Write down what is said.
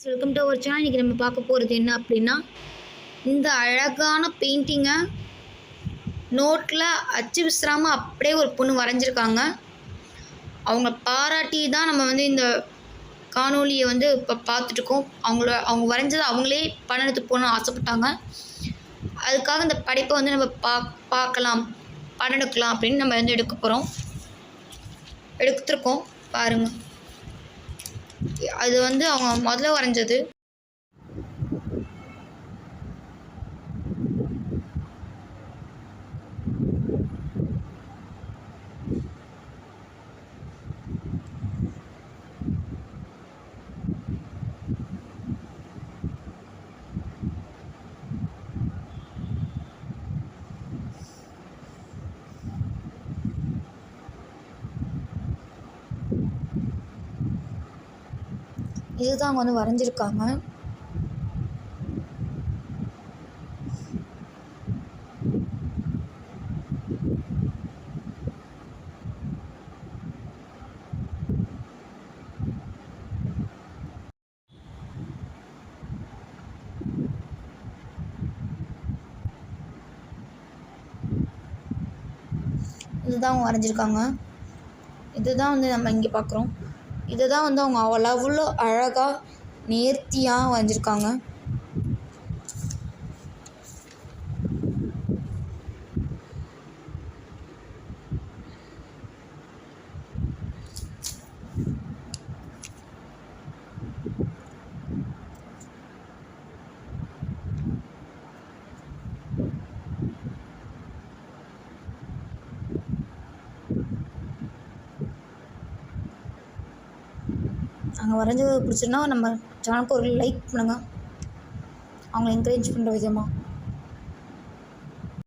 Welcome to our channel. இன்றைக்கி நம்ம பார்க்க போகிறது என்ன அப்படின்னா, இந்த அழகான பெயிண்டிங்கை நோட்டில் அச்சு விசிறாமல் அப்படியே ஒரு பொண்ணு வரைஞ்சிருக்காங்க. அவங்க பாராட்டி தான் நம்ம இந்த காணொலியை இப்போ பார்த்துட்ருக்கோம். அவங்க வரைஞ்சதை அவங்களே படம் எடுத்து போகணும்னு ஆசைப்பட்டாங்க. அதுக்காக இந்த படைப்பை நம்ம பார்க்கலாம், படம் எடுக்கலாம் அப்படின்னு நம்ம எடுத்துருக்கோம். பாருங்கள், அது அவங்க முதல்ல வரைஞ்சது. இதுதான் அவங்க வரைஞ்சிருக்காங்க. இதுதான் அவங்க வரைஞ்சிருக்காங்க. இதுதான் நம்ம இங்கே பார்க்குறோம். இதுதான் அவங்க அவ்வளோ அழகாக நேர்த்தியாக வரைஞ்சிருக்காங்க. அங்கே வரைஞ்சது பிடிச்சிருந்தா நம்ம சேனலுக்கு ஒரு லைக் பண்ணுங்கள், அவங்களை என்கரேஜ் பண்ணுற விதமாக.